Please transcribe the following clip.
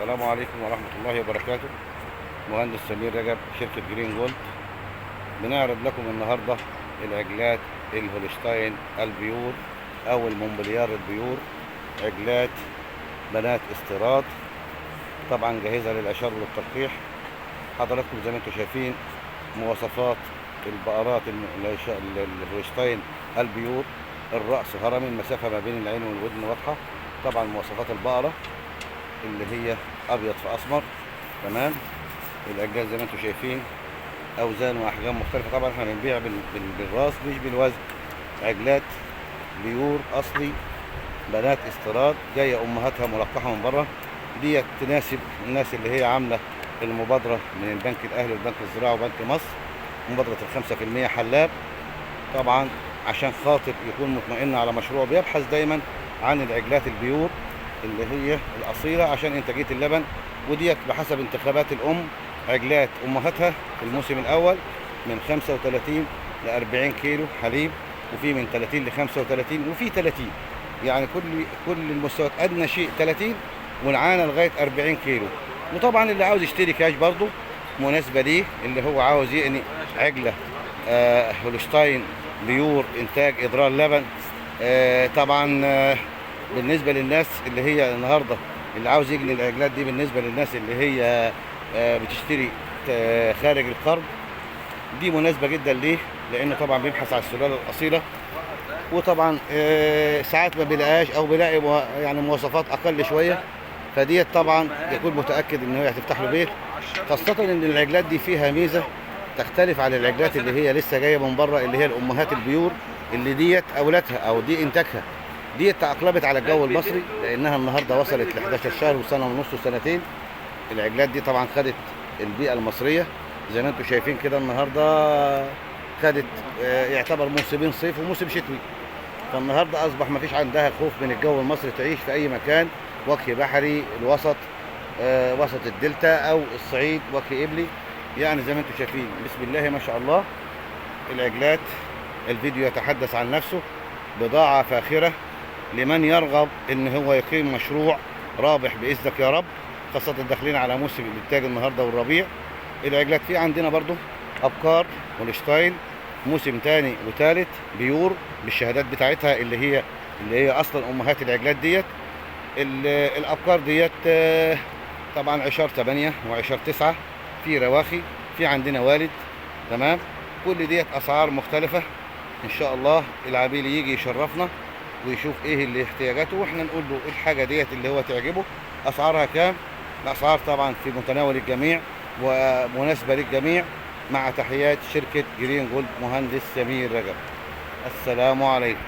السلام عليكم ورحمة الله وبركاته. مهندس سمير رجب، شركة جرين جولد. بنعرض لكم النهاردة العجلات الهولشتاين البيور أو المونبليار البيور، عجلات بنات استيراد، طبعا جاهزة للأشر والتلقيح. حضراتكم زي ما انتم شايفين مواصفات البقرات الهولشتاين البيور. الرأس هرمي، المسافة ما بين العين والودن واضحة. طبعا مواصفات البقرة اللي هي ابيض في اسمر. تمام. العجلات زي ما انتم شايفين اوزان واحجام مختلفه. طبعا احنا بنبيع بالراس مش بالوزن. عجلات بيور اصلي، بنات استيراد، جايه امهاتها ملقحه من بره. ديت تناسب الناس اللي هي عامله المبادره من البنك الاهلي والبنك الزراعي وبنك مصر، مبادره ال5% حلاب. طبعا عشان خاطر يكون مطمئن على مشروع بيبحث دايما عن العجلات البيور اللي هي الأصيلة عشان إنتاجية اللبن. وديت بحسب انتخابات الأم. عجلات أمهاتها في الموسم الأول من 35 ل 40 كيلو حليب، وفي من 30 ل 35، وفي 30. يعني كل المستويات، أدنى شيء 30 والعانة لغاية 40 كيلو. وطبعا اللي عاوز يشتري كاش برضه مناسبة ليه، اللي هو عاوز يقني عجلة هولشتاين بيور إنتاج إضرار لبن. طبعا بالنسبة للناس اللي هي النهاردة اللي عاوز يجني العجلات دي، بالنسبة للناس اللي هي بتشتري خارج القرن، دي مناسبة جدا ليه، لأنه طبعا بيبحث على السلالة الأصيلة. وطبعا ساعات ما بيلاقيهاش أو بيلاقي يعني مواصفات أقل شوية، فديت طبعا يكون متأكد إن هي هتفتح له بيت. خاصة إن العجلات دي فيها ميزة تختلف عن العجلات اللي هي لسه جاية من بره، اللي هي الأمهات البيور، اللي ديت أولادها أو دي إنتاجها دي تأقلمت على الجو المصري، لأنها النهارده وصلت ل 11 شهر وسنة ونص وسنتين. العجلات دي طبعا خدت البيئة المصرية زي ما انتم شايفين كده. النهارده خدت يعتبر موسمين، صيف وموسم شتوي. فالنهارده أصبح ما فيش عندها خوف من الجو المصري، تعيش في أي مكان، وجه بحري، الوسط، وسط الدلتا أو الصعيد، وجه قبلي. يعني زي ما انتم شايفين بسم الله ما شاء الله. العجلات الفيديو يتحدث عن نفسه. بضاعة فاخرة لمن يرغب ان هو يقيم مشروع رابح باذنك يا رب، خاصة داخلين على موسم الانتاج النهارده والربيع. العجلات في عندنا برضو ابقار هولشتاين موسم تاني وتالت بيور بالشهادات بتاعتها اللي هي اصلا امهات العجلات ديت. الابقار ديت طبعا عشار 8 وعشار 9، في رواخي، في عندنا والد. تمام. كل ديت اسعار مختلفة. ان شاء الله العميل يجي يشرفنا ويشوف ايه اللي احتياجاته، واحنا نقول له الحاجه ديت اللي هو تعجبه. اسعارها كام؟ الاسعار طبعا في متناول الجميع ومناسبه للجميع. مع تحيات شركه جرين جولد، مهندس سمير رجب. السلام عليكم.